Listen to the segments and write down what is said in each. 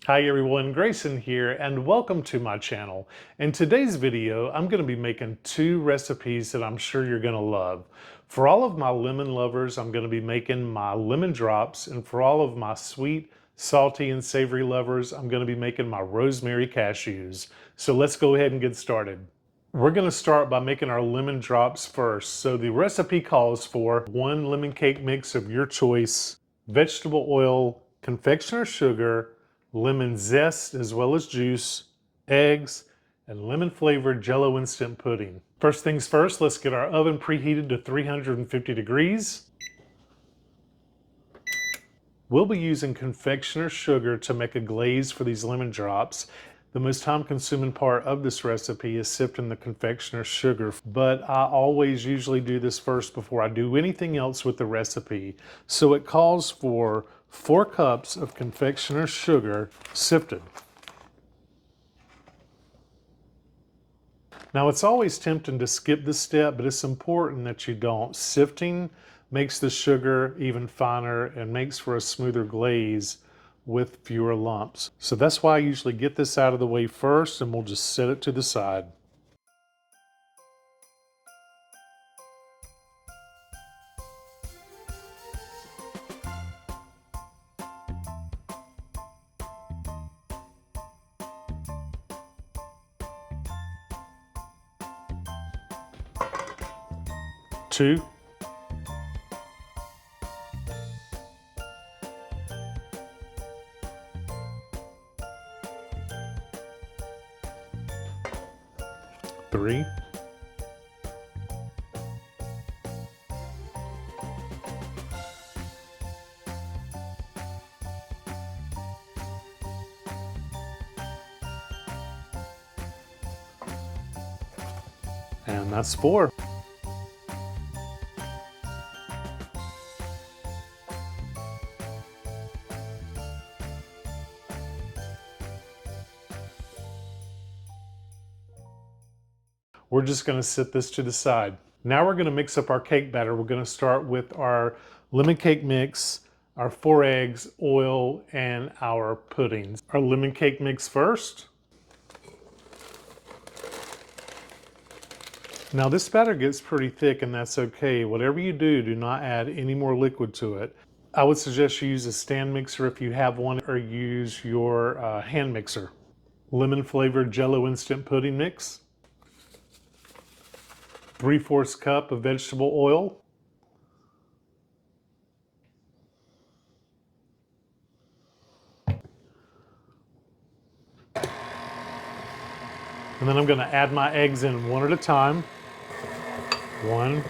Hi everyone, Grayson here and welcome to my channel. In today's video, I'm going to be making two recipes that I'm sure you're going to love. For all of my lemon lovers, I'm going to be making my lemon drops, and for all of my sweet, salty, and savory lovers, I'm going to be making my rosemary cashews. So let's go ahead and get started. We're going to start by making our lemon drops first. So the recipe calls for 1 lemon cake mix of your choice, vegetable oil, confectioner sugar, lemon zest as well as juice, eggs, and lemon flavored Jello instant pudding. First things first, let's get our oven preheated to 350 degrees. We'll be using confectioner sugar to make a glaze for these lemon drops. The most time-consuming part of this recipe is sifting the confectioner sugar, but I always usually do this first before I do anything else with the recipe. So it calls for 4 cups of confectioner sugar sifted. Now it's always tempting to skip this step, but it's important that you don't. Sifting makes the sugar even finer and makes for a smoother glaze with fewer lumps. So that's why I usually get this out of the way first, and we'll just set it to the side. Two, three, and that's 4. We're just going to set this to the side. Now we're going to mix up our cake batter. We're going to start with our lemon cake mix, our 4 eggs, oil, and our puddings. Our lemon cake mix first. Now this batter gets pretty thick, and that's okay. Whatever you do, do not add any more liquid to it. I would suggest you use a stand mixer if you have one, or use your hand mixer. Lemon flavored Jello instant pudding mix. 3/4 cup of vegetable oil. And then I'm going to add my eggs in one at a time. 1,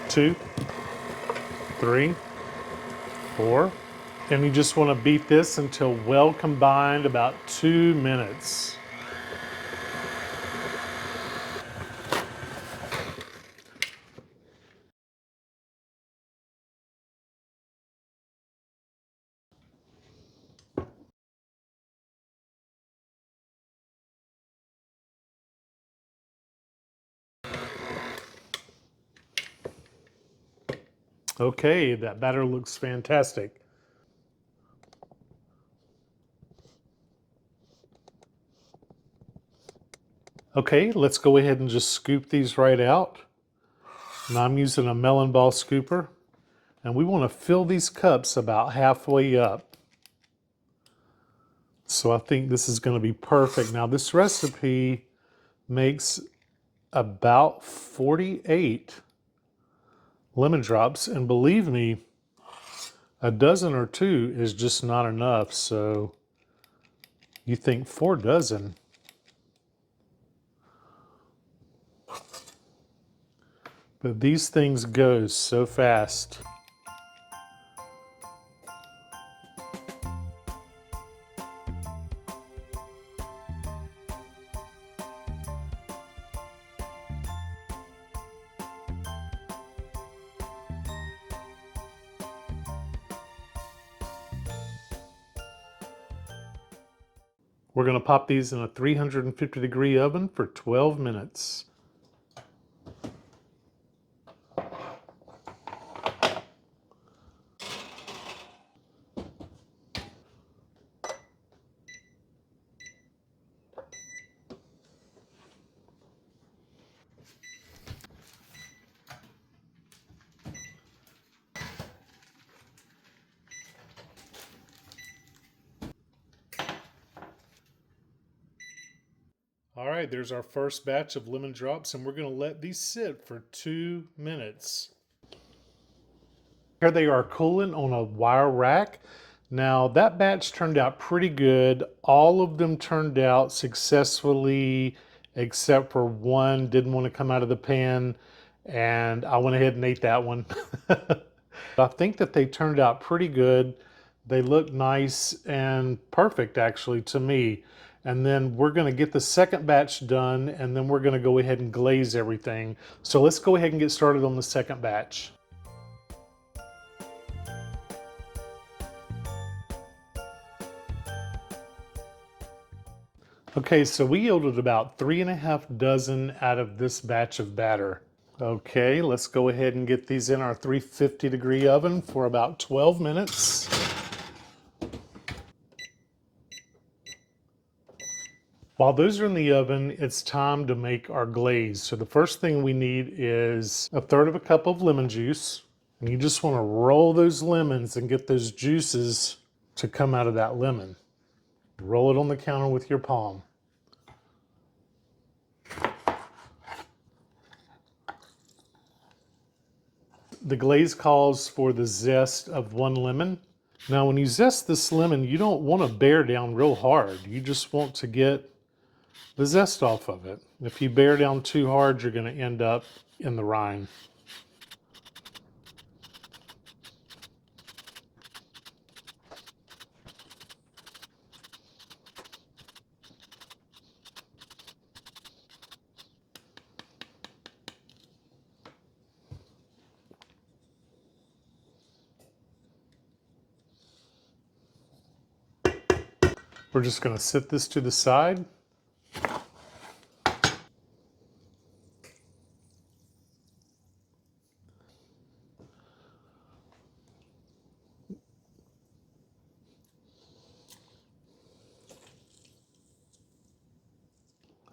2, 3, 4. And you just want to beat this until well combined, about 2 minutes. Okay, that batter looks fantastic. Okay, let's go ahead and just scoop these right out. Now I'm using a melon ball scooper, and we want to fill these cups about halfway up. So I think this is going to be perfect. Now this recipe makes about 48 lemon drops, and believe me, a dozen or 2 is just not enough. So you think 4 dozen. But these things go so fast. We're going to pop these in a 350-degree oven for 12 minutes. All right, there's our first batch of lemon drops, and we're going to let these sit for 2 minutes. Here they are cooling on a wire rack. Now that batch turned out pretty good. All of them turned out successfully except for one didn't want to come out of the pan, and I went ahead and ate that one. I think that they turned out pretty good. They look nice and perfect actually to me. And then we're going to get the second batch done, and then we're going to go ahead and glaze everything. So let's go ahead and get started on the second batch. Okay, so we yielded about 3.5 dozen out of this batch of batter. Okay, let's go ahead and get these in our 350-degree oven for about 12 minutes. While those are in the oven, it's time to make our glaze. So the first thing we need is 1/3 cup of lemon juice. And you just want to roll those lemons and get those juices to come out of that lemon. Roll it on the counter with your palm. The glaze calls for the zest of 1 lemon. Now when you zest this lemon, you don't want to bear down real hard. You just want to get the zest off of it. If you bear down too hard, you're going to end up in the rind. We're just going to set this to the side.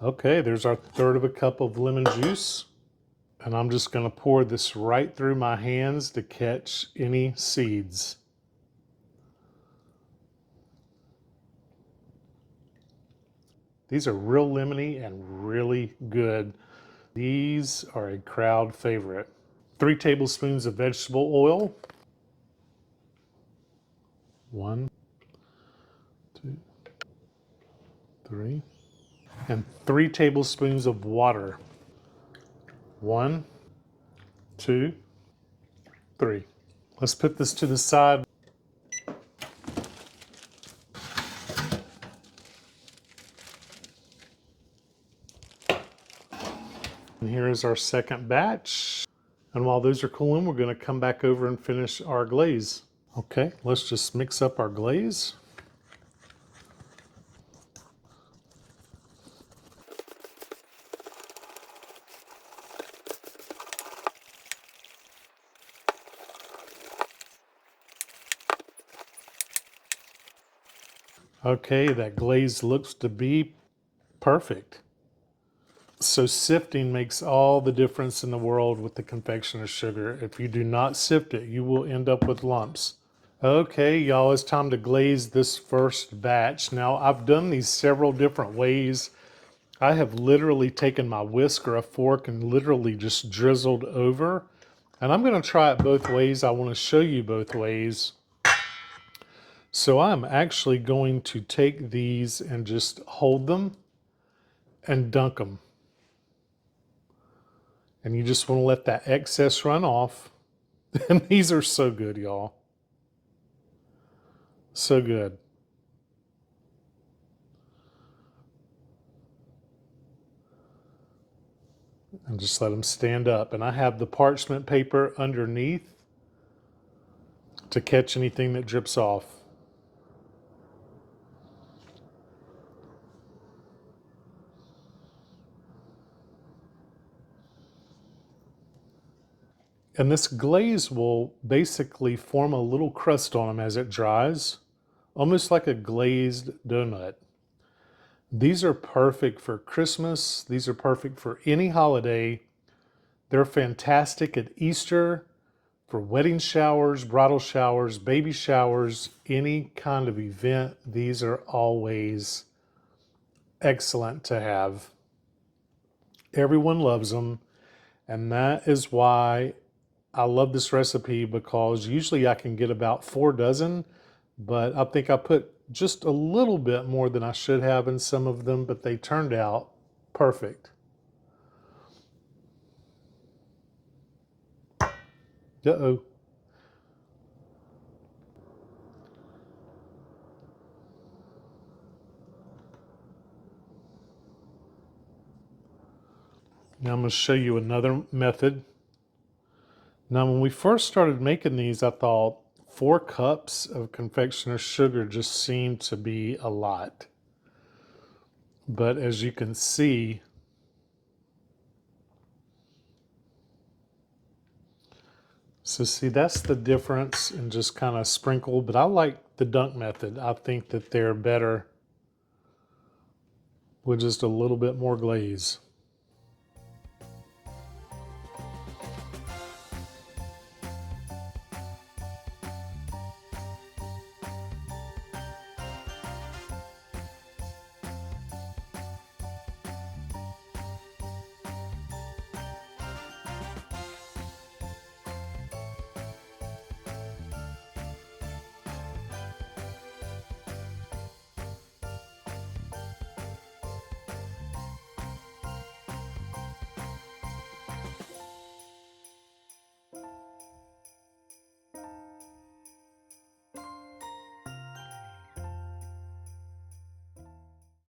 Okay, there's our 1/3 cup of lemon juice. And I'm just going to pour this right through my hands to catch any seeds. These are real lemony and really good. These are a crowd favorite. 3 tablespoons of vegetable oil. 1, 2, 3. And 3 tablespoons of water. 1, 2, 3. Let's put this to the side. And here is our second batch. And while those are cooling, we're going to come back over and finish our glaze. Okay, let's just mix up our glaze. Okay, that glaze looks to be perfect. So sifting makes all the difference in the world with the confectioner sugar. If you do not sift it, you will end up with lumps. Okay, y'all, it's time to glaze this first batch. Now, I've done these several different ways. I have literally taken my whisk or a fork and literally just drizzled over. And I'm going to try it both ways. I want to show you both ways. So I'm actually going to take these and just hold them and dunk them. And you just want to let that excess run off. And these are so good, y'all. So good. And just let them stand up. And I have the parchment paper underneath to catch anything that drips off. And this glaze will basically form a little crust on them as it dries, almost like a glazed donut. These are perfect for Christmas. These are perfect for any holiday. They're fantastic at Easter, for wedding showers, bridal showers, baby showers, any kind of event. These are always excellent to have. Everyone loves them, and that is why I love this recipe, because usually I can get about 4 dozen, but I think I put just a little bit more than I should have in some of them, but they turned out perfect. Uh-oh. Now I'm going to show you another method. Now, when we first started making these, I thought 4 cups of confectioner sugar just seemed to be a lot. But as you can see, so see, that's the difference, and just kind of sprinkle. But I like the dunk method. I think that they're better with just a little bit more glaze.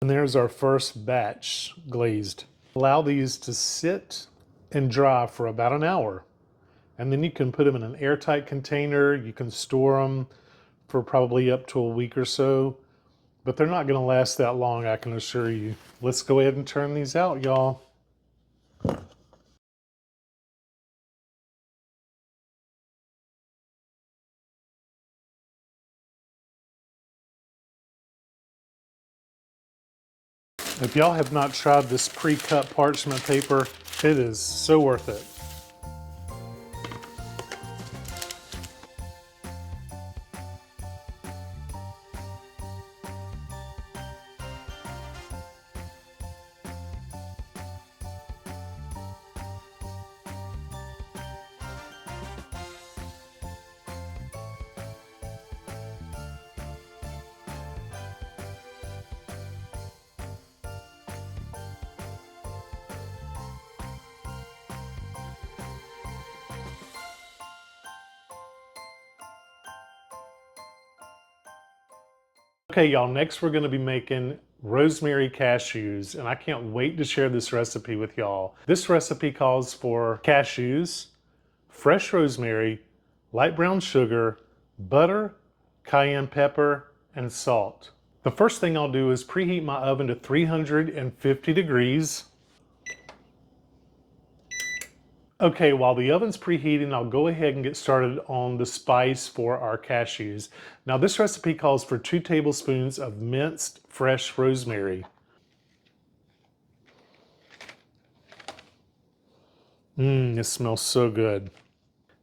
And there's our first batch glazed. Allow these to sit and dry for about an hour. And then you can put them in an airtight container. You can store them for probably up to a week or so, but they're not gonna last that long, I can assure you. Let's go ahead and turn these out, y'all. If y'all have not tried this pre-cut parchment paper, it is so worth it. Okay, y'all, next we're gonna be making rosemary cashews, and I can't wait to share this recipe with y'all. This recipe calls for cashews, fresh rosemary, light brown sugar, butter, cayenne pepper, and salt. The first thing I'll do is preheat my oven to 350 degrees. Okay, while the oven's preheating, I'll go ahead and get started on the spice for our cashews. Now, this recipe calls for 2 tablespoons of minced fresh rosemary. It smells so good.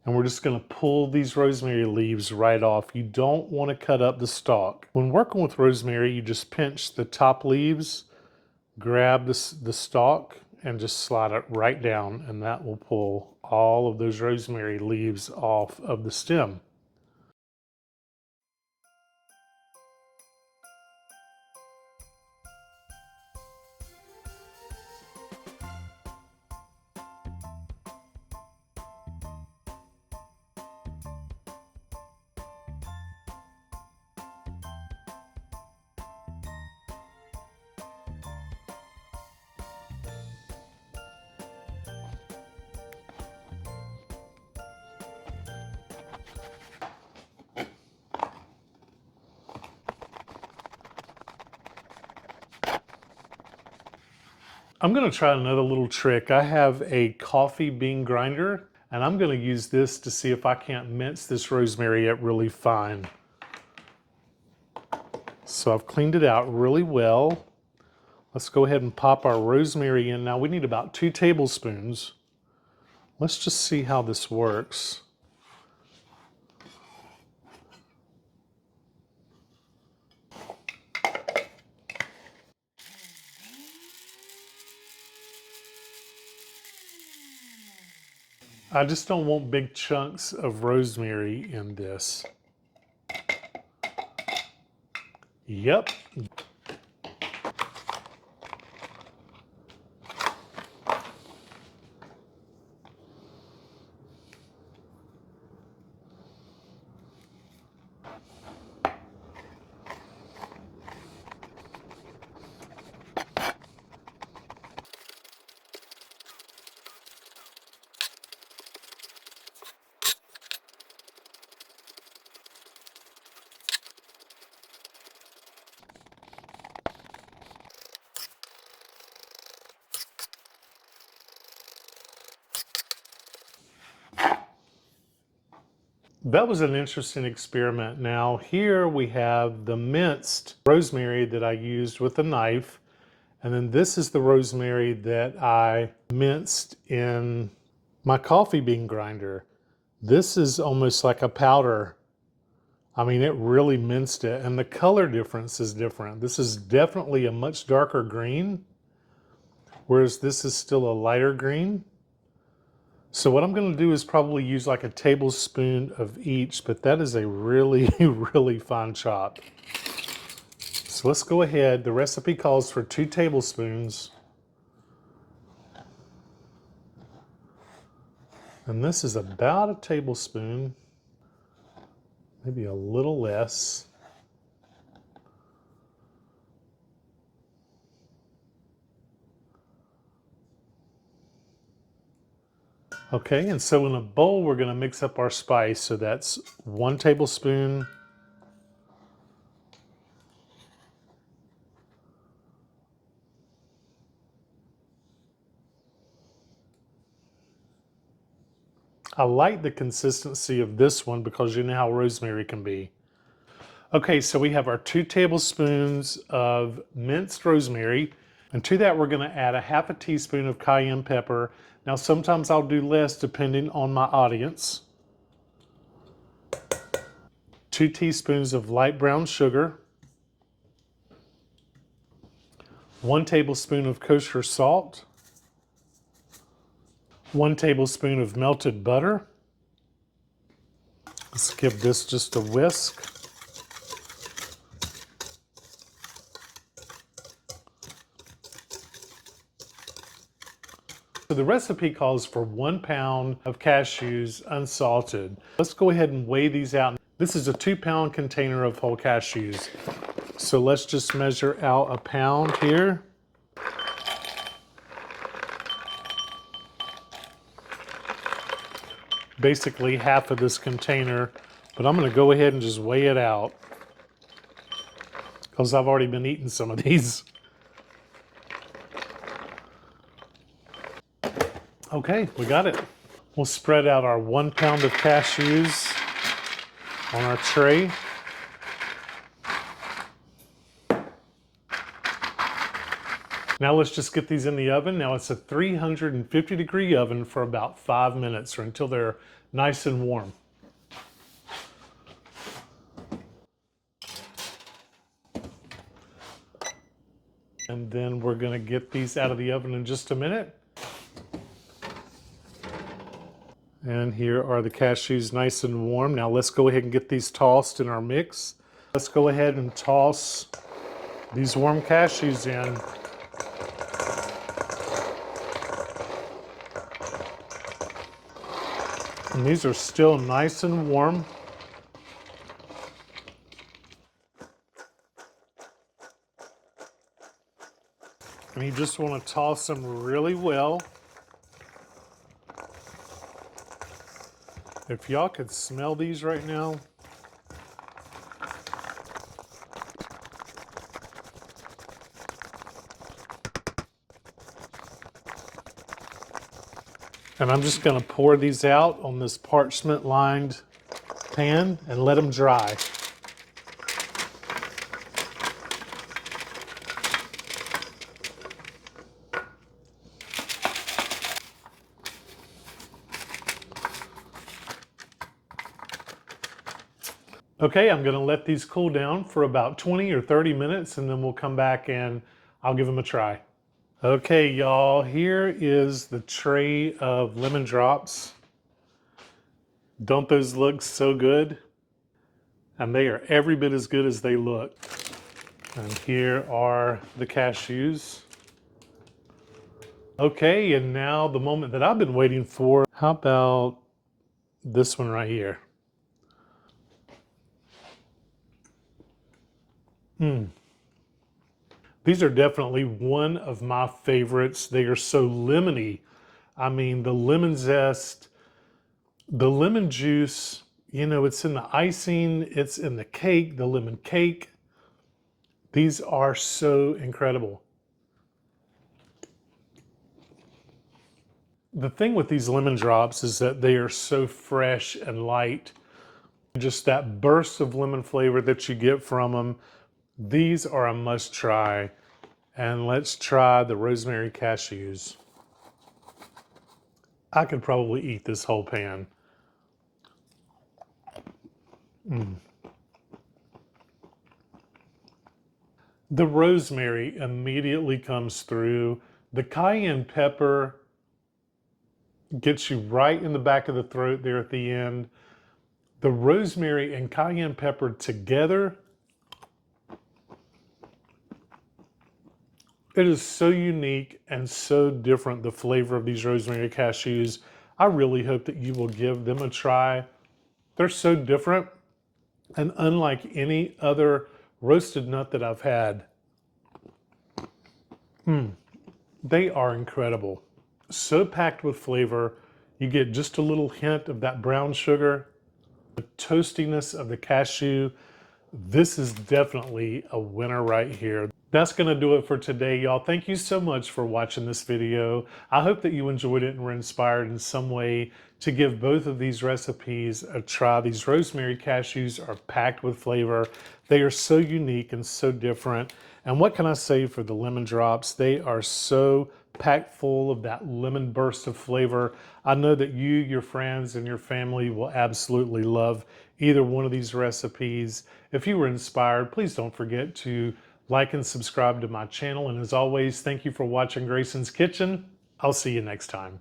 And we're just gonna pull these rosemary leaves right off. You don't wanna cut up the stalk. When working with rosemary, you just pinch the top leaves, grab the stalk, and just slide it right down, and that will pull all of those rosemary leaves off of the stem. I'm gonna try another little trick. I have a coffee bean grinder, and I'm gonna use this to see if I can't mince this rosemary up really fine. So I've cleaned it out really well. Let's go ahead and pop our rosemary in. Now we need about 2 tablespoons. Let's just see how this works. I just don't want big chunks of rosemary in this. Yep. That was an interesting experiment. Now here we have the minced rosemary that I used with a knife. And then this is the rosemary that I minced in my coffee bean grinder. This is almost like a powder. I mean, it really minced it, and the color difference is different. This is definitely a much darker green, whereas this is still a lighter green. So what I'm going to do is probably use like a tablespoon of each, but that is a really, really fine chop. So let's go ahead. The recipe calls for 2 tablespoons. And this is about a tablespoon, maybe a little less. Okay, and so in a bowl, we're going to mix up our spice. So that's 1 tablespoon. I like the consistency of this one because you know how rosemary can be. Okay, so we have our 2 tablespoons of minced rosemary, and to that we're going to add a half a teaspoon of cayenne pepper. Now sometimes I'll do less depending on my audience. 2 teaspoons of light brown sugar, 1 tablespoon of kosher salt, 1 tablespoon of melted butter. Let's give this just a whisk. So the recipe calls for 1 pound of cashews unsalted. Let's go ahead and weigh these out. This is a 2-pound container of whole cashews. So let's just measure out a pound here. Basically half of this container, but I'm going to go ahead and just weigh it out because I've already been eating some of these. Okay, we got it. We'll spread out our 1 pound of cashews on our tray. Now let's just get these in the oven. Now it's a 350-degree oven for about 5 minutes or until they're nice and warm. And then we're going to get these out of the oven in just a minute. And here are the cashews nice and warm. Now let's go ahead and get these tossed in our mix. Let's go ahead and toss these warm cashews in. And these are still nice and warm. And you just want to toss them really well. If y'all could smell these right now. And I'm just going to pour these out on this parchment lined pan and let them dry. Okay, I'm going to let these cool down for about 20 or 30 minutes and then we'll come back and I'll give them a try. Okay, y'all, here is the tray of lemon drops. Don't those look so good? And they are every bit as good as they look. And here are the cashews. Okay, and now the moment that I've been waiting for. How about this one right here? These are definitely one of my favorites. They are so lemony. I mean, the lemon zest, the lemon juice, you know, it's in the icing, it's in the cake, the lemon cake. These are so incredible. The thing with these lemon drops is that they are so fresh and light. Just that burst of lemon flavor that you get from them. These are a must try. And let's try the rosemary cashews. I could probably eat this whole pan. The rosemary immediately comes through. The cayenne pepper gets you right in the back of the throat there at the end. The rosemary and cayenne pepper together, it is so unique and so different, the flavor of these rosemary cashews. I really hope that you will give them a try. They're so different and unlike any other roasted nut that I've had. They are incredible. So packed with flavor. You get just a little hint of that brown sugar, the toastiness of the cashew. This is definitely a winner right here. That's going to do it for today, y'all. Thank you so much for watching this video. I hope that you enjoyed it and were inspired in some way to give both of these recipes a try. These rosemary cashews are packed with flavor. They are so unique and so different. And what can I say for the lemon drops? They are so packed full of that lemon burst of flavor. I know that you, your friends, and your family will absolutely love either one of these recipes. If you were inspired, please don't forget to like and subscribe to my channel. And as always, thank you for watching Grayson's Kitchen. I'll see you next time.